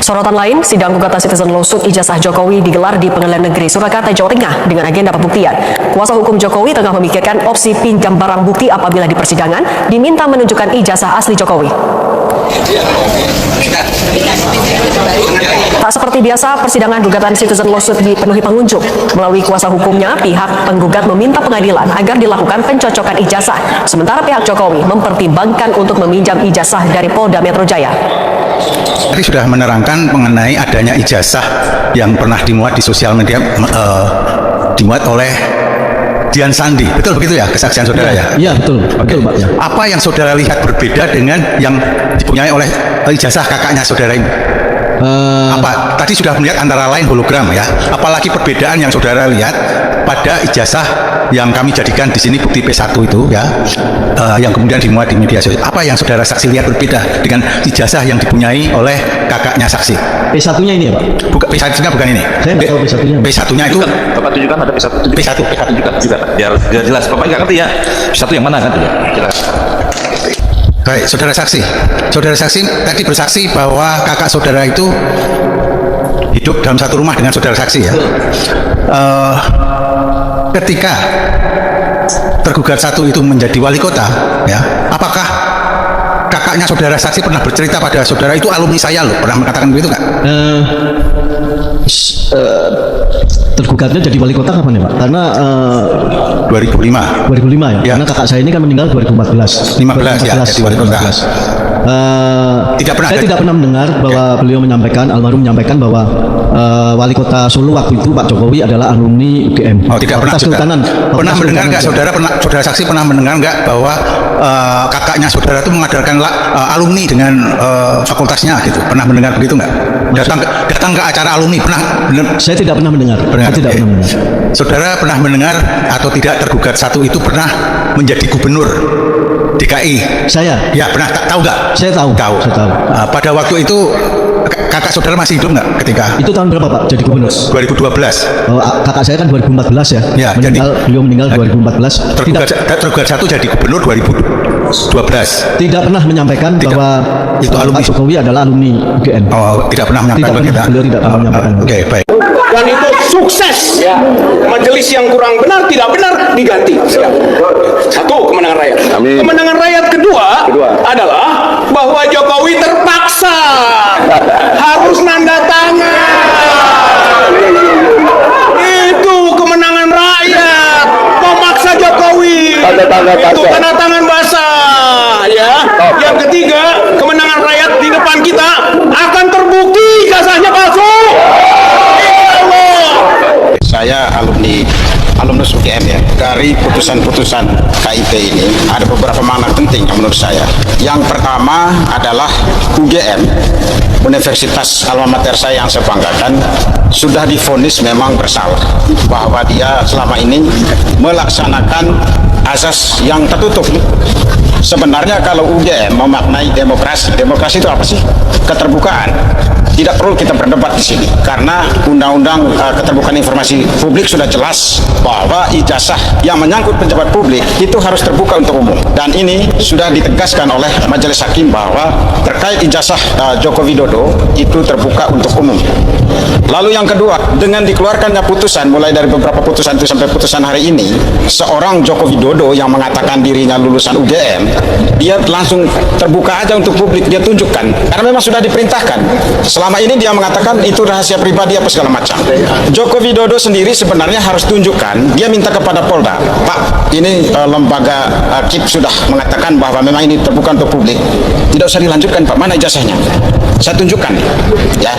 Sorotan lain, sidang gugatan Citizen Lawsuit ijazah Jokowi digelar di Pengadilan Negeri Surakarta, Jawa Tengah dengan agenda pembuktian. Kuasa hukum Jokowi tengah memikirkan opsi pinjam barang bukti apabila di persidangan diminta menunjukkan ijazah asli Jokowi. Tak seperti biasa, persidangan gugatan Citizen Lawsuit dipenuhi pengunjung. Melalui kuasa hukumnya, pihak penggugat meminta pengadilan agar dilakukan pencocokan ijazah, sementara pihak Jokowi mempertimbangkan untuk meminjam ijazah dari Polda Metro Jaya. Tadi sudah menerangkan mengenai adanya ijazah yang pernah dimuat di sosial media, dimuat oleh Dian Sandi, betul begitu ya kesaksian saudara ya? Iya betul, betul Pak. Ya. Apa yang saudara lihat berbeda dengan yang dipunyai oleh ijazah kakaknya saudara ini? Apa tadi sudah melihat antara lain hologram ya, apalagi perbedaan yang saudara lihat pada ijazah yang kami jadikan di sini bukti P1 itu ya, yang kemudian dimuat di media sosial. Apa yang saudara saksi lihat berbeda dengan ijazah yang dipunyai oleh kakaknya saksi? P1-nya ini ya Pak? P1-nya bukan ini. Saya nggak tahu P1-nya. P1-nya itu Bapak tunjukkan ada P1 juga. Biar jelas. Bapak nggak ngerti ya. P1 yang mana kan? Jelas. Baik, saudara saksi tadi bersaksi bahwa kakak saudara itu hidup dalam satu rumah dengan saudara saksi ya. Ketika tergugat satu itu menjadi wali kota ya, apakah kakaknya saudara saksi pernah bercerita pada saudara itu alumni saya loh, pernah mengatakan begitu nggak? Tergugatnya jadi wali kota kapan ya Pak? Karena 2005 ya? Ya. Karena kakak saya ini kan meninggal 2014 ya, jadi wali kota. Saya tidak pernah mendengar bahwa beliau menyampaikan, almarhum menyampaikan bahwa wali kota Solo waktu itu Pak Jokowi adalah alumni UGM. Oh, tidak pernah juga. Pernah mendengar nggak saudara saksi pernah mendengar nggak bahwa kakaknya saudara itu mengajarkan alumni dengan fakultasnya gitu? Pernah mendengar begitu nggak? Datang ke acara alumni pernah? Saya tidak pernah mendengar. Saya tidak pernah mendengar. Saudara pernah mendengar atau tidak tergugat satu itu pernah menjadi gubernur DKI? Saya? Ya pernah, tahu nggak? Saya tahu. Saya tahu. Pada waktu itu kakak saudara masih hidup nggak ketika? Itu tahun berapa Pak jadi gubernur? 2012. Kakak saya kan 2014 ya. Ya, beliau meninggal 2014. Tergugat satu jadi gubernur 2012. Tidak pernah menyampaikan bahwa itu alumni Pak Jokowi adalah alumni UGM. Oh, tidak pernah menyampaikan. Beliau tidak pernah menyampaikan. Oke, baik. Dan itu sukses. Majelis yang kurang benar, tidak benar diganti. Satu, kemenangan rakyat. Amin. Kemenangan rakyat kedua adalah bahwa Jokowi terpaksa harus nanda tangan. Itu kemenangan rakyat, memaksa Jokowi. Itu tanda tangan basah ya. Yang ketiga, kemenangan rakyat di depan kita akan terbukti ijazahnya palsu. Saya alumnus UGM ya. Dari putusan-putusan KIP ini ada beberapa makna penting yang menurut saya. Yang pertama adalah UGM, Universitas alma mater saya yang saya banggakan, sudah divonis memang bersalah bahwa dia selama ini melaksanakan azas yang tertutup. Sebenarnya kalau UGM memaknai demokrasi itu apa sih? Keterbukaan. Tidak perlu kita berdebat di sini karena Undang-Undang Keterbukaan Informasi Publik sudah jelas bahwa ijazah yang menyangkut pejabat publik itu harus terbuka untuk umum, dan ini sudah ditegaskan oleh Majelis Hakim bahwa terkait ijazah Joko Widodo itu terbuka untuk umum. Lalu yang kedua, dengan dikeluarkannya putusan mulai dari beberapa putusan itu sampai putusan hari ini, seorang Joko Widodo yang mengatakan dirinya lulusan UGM, dia langsung terbuka aja untuk publik, dia tunjukkan karena memang sudah diperintahkan. Selama ini dia mengatakan itu rahasia pribadi apa segala macam. Joko Widodo sendiri sebenarnya harus tunjukkan, dia minta kepada Polda, Pak, ini lembaga KIP sudah mengatakan bahwa memang ini terbuka untuk publik, tidak usah dilanjutkan Pak, mana ijazahnya? Saya tunjukkan ya.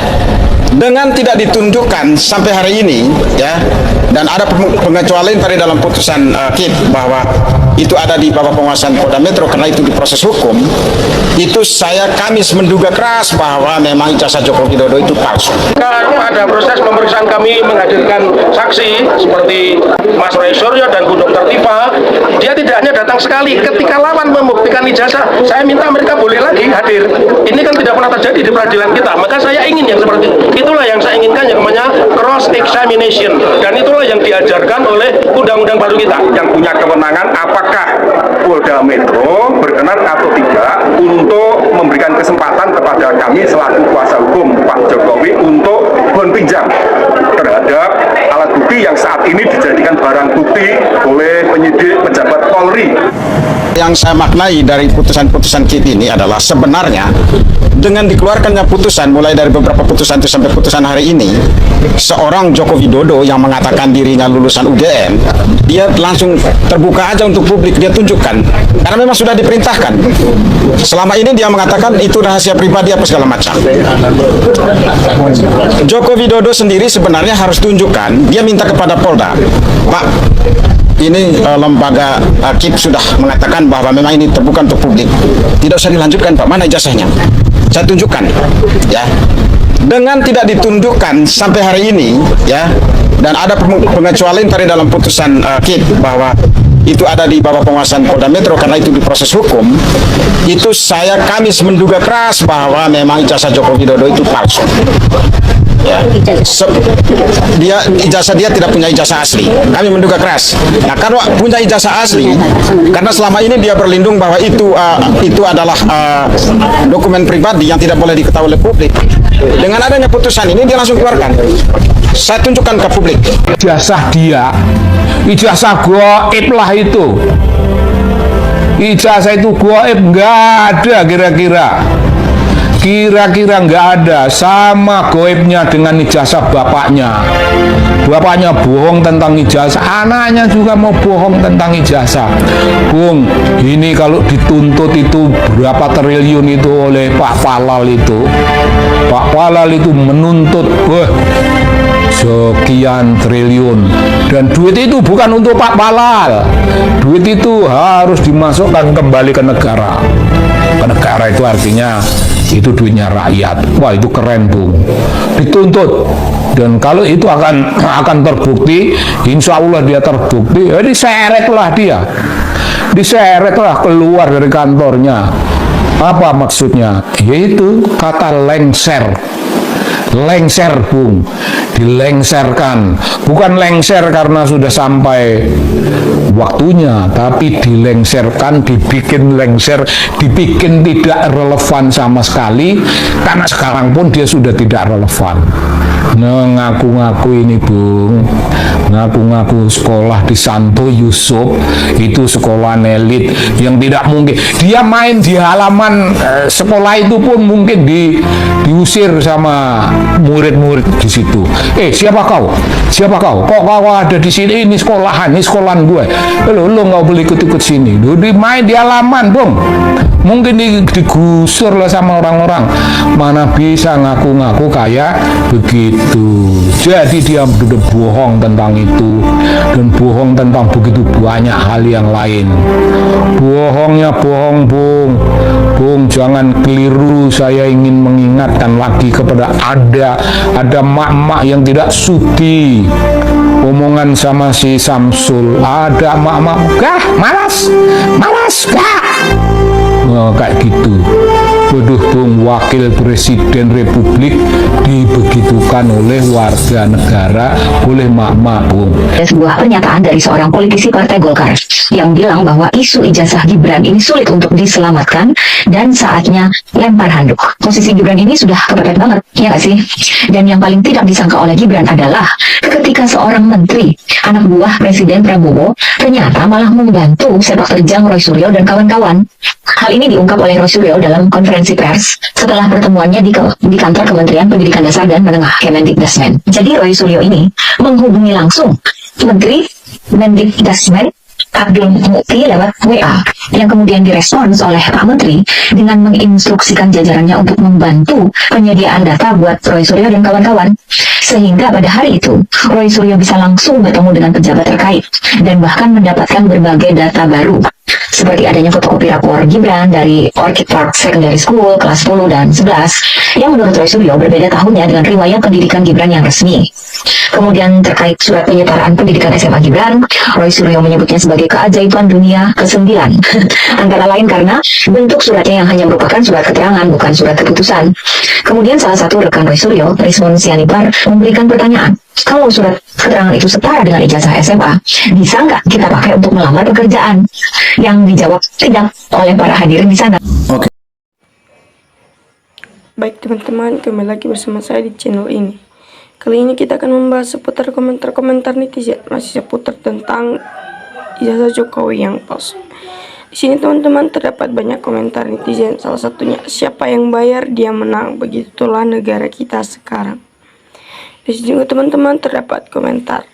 Dengan tidak ditunjukkan sampai hari ini ya, dan ada pengecualian tadi dalam putusan KIP bahwa itu ada di bawah penguasaan Polda Metro karena itu diproses hukum, itu kami menduga keras bahwa memang ijazah Joko Widodo itu palsu. Pada proses pemeriksaan kami menghadirkan saksi seperti Mas Roy Suryo dan Bu Dr. Tifa, dia tidak hanya datang sekali. Ketika lawan membuktikan ijazah, saya minta mereka boleh lagi hadir. Ini kan tidak pernah terjadi di peradilan kita, maka saya ingin yang seperti itulah yang saya inginkan, yang namanya cross examination, dan itulah yang diajarkan oleh undang-undang baru kita. Yang punya kewenangan apakah Polda Metro berkenan atau tidak untuk memberikan kesempatan kepada kami selaku kuasa hukum Pak Joko yang saya maknai dari putusan-putusan KIP ini adalah sebenarnya dengan dikeluarkannya putusan mulai dari beberapa putusan itu sampai putusan hari ini, seorang Joko Widodo yang mengatakan dirinya lulusan UGM, dia langsung terbuka aja untuk publik, dia tunjukkan karena memang sudah diperintahkan. Selama ini dia mengatakan itu rahasia pribadi apa segala macam. Joko Widodo sendiri sebenarnya harus tunjukkan, dia minta kepada Polda, Pak, ini lembaga KIP sudah mengatakan bahwa memang ini terbuka untuk publik, tidak usah dilanjutkan Pak, mana ijazahnya, saya tunjukkan ya. Dengan tidak ditundukkan sampai hari ini ya, dan ada pengecualian tadi dalam putusan KIP bahwa itu ada di bawah penguasaan Polda Metro karena itu diproses hukum, itu kami menduga keras bahwa memang ijazah Joko Widodo itu palsu. Ya. Ijazah dia tidak punya ijazah asli. Kami menduga keras. Nah, kalau punya ijazah asli, karena selama ini dia berlindung bahwa itu adalah dokumen pribadi yang tidak boleh diketahui oleh publik. Dengan adanya putusan ini dia langsung keluarkan. Saya tunjukkan ke publik. Ijazah dia, ijazah goib lah itu. Ijazah itu goib, nggak ada kira-kira nggak ada, sama goibnya dengan ijazah bapaknya. Bapaknya bohong tentang ijazah, anaknya juga mau bohong tentang ijazah. Bung, ini kalau dituntut itu berapa triliun itu oleh Pak Falal itu. Pak Falal itu menuntut sekian triliun, dan duit itu bukan untuk Pak Falal. Duit itu harus dimasukkan kembali ke negara. Ke negara itu artinya itu duitnya rakyat. Wah, itu keren, Bung. Dituntut, dan kalau itu akan terbukti, insya Allah dia terbukti, ya diseretlah keluar dari kantornya. Apa maksudnya? Yaitu kata lengser, Bung, dilengserkan. Bukan lengser karena sudah sampai waktunya, tapi dilengserkan, dibikin lengser, dibikin tidak relevan sama sekali, karena sekarang pun dia sudah tidak relevan. Nah, ngaku-ngaku ini, Bung, ngaku-ngaku sekolah di Santo Yusuf, itu sekolah elit yang tidak mungkin. Dia main di halaman sekolah itu pun mungkin diusir sama murid-murid di situ. Siapa kau? Kok kau ada di sini? Ini sekolahan gue. Lo nggak boleh ikut-ikut sini. Lo main di halaman, Bung. Mungkin digusur lah sama orang-orang. Mana bisa ngaku-ngaku kayak begitu. Jadi dia sudah bohong tentang itu, dan bohong tentang begitu banyak hal yang lain. Bohongnya bohong, Bung. Bung, jangan keliru. Saya ingin mengingatkan lagi kepada ada mak-mak yang tidak sudi omongan sama si Samsul. Ada mak-mak, malas, kayak gitu. Waduh, Bung, wakil presiden republik dibegitukan oleh warga negara, oleh mak-mak, Bung. Ada sebuah pernyataan dari seorang politisi Partai Golkar yang bilang bahwa isu ijazah Gibran ini sulit untuk diselamatkan dan saatnya lempar handuk. Posisi Gibran ini sudah kepepet banget, ya nggak sih? Dan yang paling tidak disangka oleh Gibran adalah ketika seorang menteri, anak buah Presiden Prabowo, ternyata malah membantu sepak terjang Roy Suryo dan kawan-kawan. Hal ini diungkap oleh Roy Suryo dalam konferensi pers setelah pertemuannya di kantor Kementerian Pendidikan Dasar dan Menengah Kemendikdasmen. Jadi Roy Suryo ini menghubungi langsung Menteri Mendikdasmen Abdul Mukti lewat WA, yang kemudian direspons oleh Pak Menteri dengan menginstruksikan jajarannya untuk membantu penyediaan data buat Roy Suryo dan kawan-kawan. Sehingga pada hari itu Roy Suryo bisa langsung bertemu dengan pejabat terkait dan bahkan mendapatkan berbagai data baru, seperti adanya fotokopi rapor Gibran dari Orchid Park Secondary School kelas 10 dan 11 yang menurut Roy Suryo berbeda tahunnya dengan riwayat pendidikan Gibran yang resmi. Kemudian terkait surat penyetaraan pendidikan SMA Gibran, Roy Suryo menyebutnya sebagai keajaiban dunia ke-9. Antara lain karena bentuk suratnya yang hanya merupakan surat keterangan, bukan surat keputusan. Kemudian salah satu rekan Roy Suryo, Rismon Sianipar, memberikan pertanyaan, kalau surat keterangan itu setara dengan ijazah SMA, bisa nggak kita pakai untuk melamar pekerjaan? Yang dijawab tidak oleh para hadirin di sana. Baik teman-teman, kembali lagi bersama saya di channel ini. Kali ini kita akan membahas seputar komentar-komentar netizen, masih seputar tentang ijazah Jokowi yang palsu. Di sini teman-teman terdapat banyak komentar netizen, salah satunya siapa yang bayar dia menang, begitulah negara kita sekarang. Di sini juga teman-teman terdapat komentar,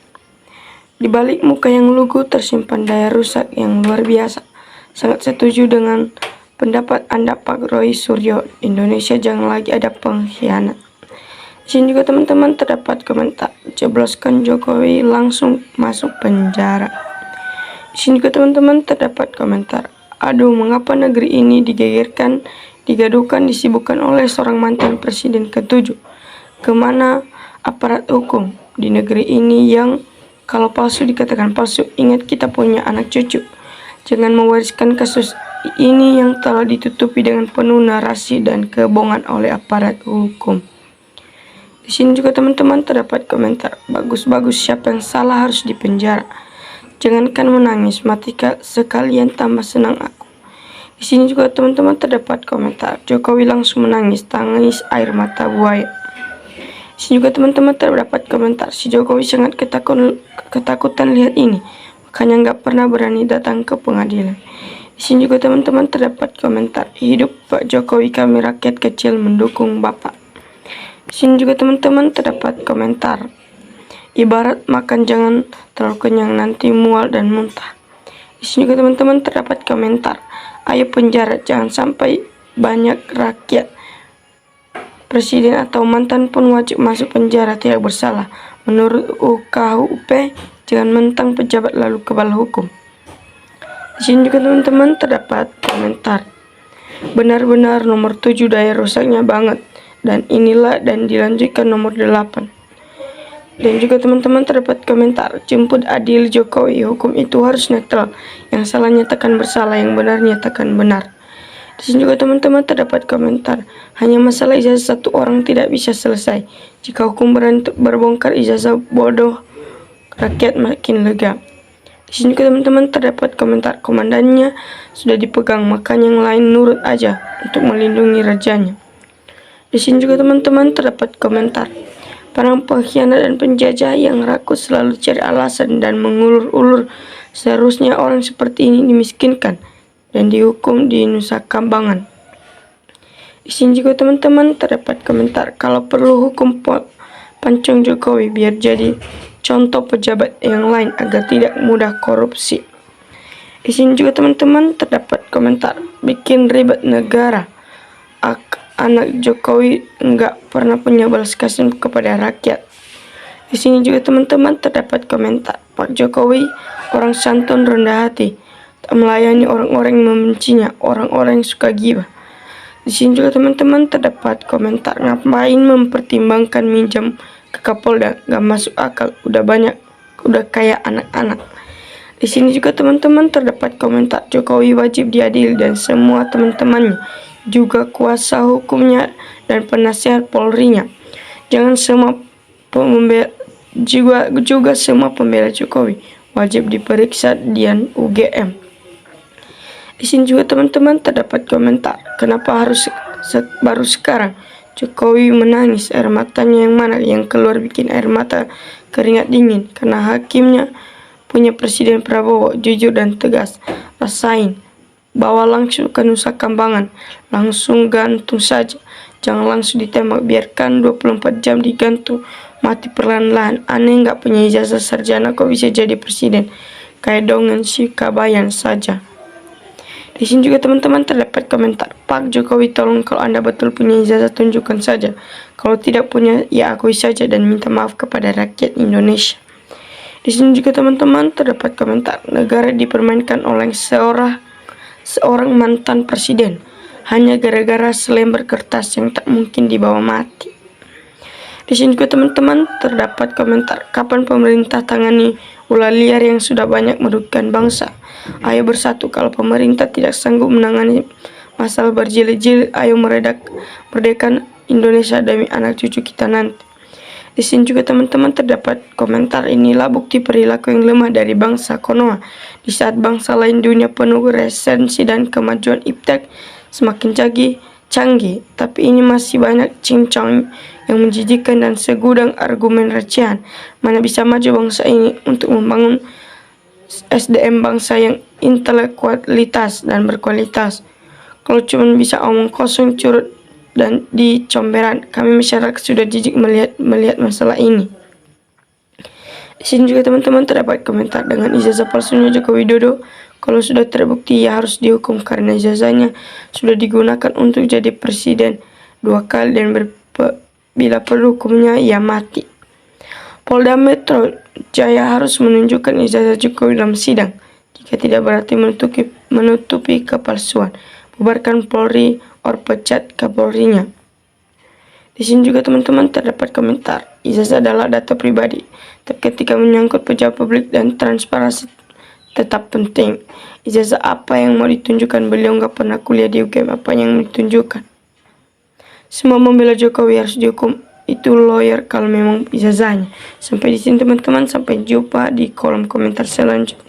di balik muka yang lugu tersimpan daya rusak yang luar biasa. Sangat setuju dengan pendapat Anda Pak Roy Suryo, Indonesia jangan lagi ada pengkhianat. Di sini juga teman-teman terdapat komentar, jebloskan Jokowi langsung masuk penjara. Di sini juga teman-teman terdapat komentar, aduh mengapa negeri ini digegerkan, digaduhkan, disibukkan oleh seorang mantan presiden ke-7. Kemana aparat hukum di negeri ini yang kalau palsu dikatakan palsu? Ingat kita punya anak cucu. Jangan mewariskan kasus ini yang telah ditutupi dengan penuh narasi dan kebohongan oleh aparat hukum. Di sini juga teman-teman terdapat komentar, bagus-bagus siapa yang salah harus dipenjara. Jangankan menangis, mati sekalian tambah senang aku. Di sini juga teman-teman terdapat komentar, Jokowi langsung menangis, tangis air mata buaya. Di sini juga teman-teman terdapat komentar, si Jokowi sangat ketakutan lihat ini, makanya nggak pernah berani datang ke pengadilan. Di sini juga teman-teman terdapat komentar, hidup Pak Jokowi kami rakyat kecil mendukung Bapak. Di sini juga teman-teman terdapat komentar, ibarat makan jangan terlalu kenyang nanti mual dan muntah. Di sini juga teman-teman terdapat komentar, ayo penjara jangan sampai banyak rakyat. Presiden atau mantan pun wajib masuk penjara tidak bersalah. Menurut UKHUP jangan mentang pejabat lalu kebal hukum. Di sini juga teman-teman terdapat komentar, benar-benar nomor 7 daya rusaknya banget, dan inilah dan dilanjutkan nomor 8. Dan juga teman-teman terdapat komentar, jemput adil Jokowi, hukum itu harus netral, yang salah nyatakan bersalah, yang benar nyatakan benar. Di sini juga teman-teman terdapat komentar, hanya masalah ijazah satu orang tidak bisa selesai. Jika hukum berbongkar ijazah bodoh, rakyat makin lega. Di sini juga teman-teman terdapat komentar, komandannya sudah dipegang, makanya yang lain nurut aja untuk melindungi rajanya. Di sini juga teman-teman terdapat komentar, para pengkhianat dan penjajah yang rakus selalu cari alasan dan mengulur-ulur. Seharusnya orang seperti ini dimiskinkan dan dihukum di Nusa Kambangan. Di sini juga teman-teman terdapat komentar, kalau perlu hukum pancung Jokowi biar jadi contoh pejabat yang lain agar tidak mudah korupsi. Di sini juga teman-teman terdapat komentar, bikin ribet negara. Anak Jokowi nggak pernah punya belas kasihan kepada rakyat. Di sini juga teman-teman terdapat komentar, Pak Jokowi orang santun rendah hati, tak melayani orang-orang yang membencinya, orang-orang yang suka gibah. Di sini juga teman-teman terdapat komentar, ngapain mempertimbangkan minjam ke Kapolda, nggak masuk akal, udah kaya anak-anak. Di sini juga teman-teman terdapat komentar, Jokowi wajib diadili dan semua teman-temannya, juga kuasa hukumnya dan penasihat Polri-nya. Jangan semua juga semua pembela Jokowi wajib diperiksa di UGM. Di sini juga teman-teman terdapat komentar, kenapa harus baru sekarang Jokowi menangis, air matanya yang mana yang keluar bikin air mata keringat dingin, karena hakimnya punya Presiden Prabowo jujur dan tegas. Rasain, bawa langsung ke Nusa Kambangan, langsung gantung saja, jangan langsung ditembak, biarkan 24 jam digantung, mati perlahan-lahan. Aneh nggak punya ijazah sarjana kok bisa jadi presiden, kayak dongeng si Kabayan saja. Di sini juga teman-teman terdapat komentar, Pak Jokowi tolong kalau Anda betul punya ijazah tunjukkan saja, kalau tidak punya ya akui saja dan minta maaf kepada rakyat Indonesia. Di sini juga teman-teman terdapat komentar, negara dipermainkan oleh seorang mantan presiden hanya gara-gara selembar kertas yang tak mungkin dibawa mati. Di sini juga teman-teman terdapat komentar, kapan pemerintah tangani ular liar yang sudah banyak merugikan bangsa. Ayo bersatu, kalau pemerintah tidak sanggup menangani masalah berjilid-jilid, ayo merdekakan Indonesia demi anak cucu kita nanti. Di sini juga teman-teman terdapat komentar, inilah bukti perilaku yang lemah dari bangsa Konoha. Di saat bangsa lain dunia penuh resensi dan kemajuan iptek semakin canggih, tapi ini masih banyak cincang yang menjijikkan dan segudang argumen recehan. Mana bisa maju bangsa ini untuk membangun SDM bangsa yang intelektualitas dan berkualitas. Kalau cuma bisa omong kosong, curut, dan di comberan, kami masyarakat sudah jijik melihat masalah ini. Di sini juga teman-teman terdapat komentar dengan ijazah palsunya Joko Widodo. Kalau sudah terbukti, ya harus dihukum karena ijazahnya sudah digunakan untuk jadi presiden 2 kali dan bila perlu hukumnya ya mati. Polda Metro Jaya harus menunjukkan ijazah Jokowi dalam sidang. Jika tidak berarti menutupi kepalsuan. Bubarkan Polri or pecat Kapolrinya. Di sini juga teman-teman terdapat komentar. Ijazah adalah data pribadi, tapi ketika menyangkut pejabat publik dan transparansi tetap penting. Ijazah apa yang mau ditunjukkan? Beliau nggak pernah kuliah di UGM, apa yang ditunjukkan? Semua membela Jokowi harus dihukum. Itu lawyer kalau memang ijazahnya. Sampai di sini teman-teman, sampai jumpa di kolom komentar selanjutnya.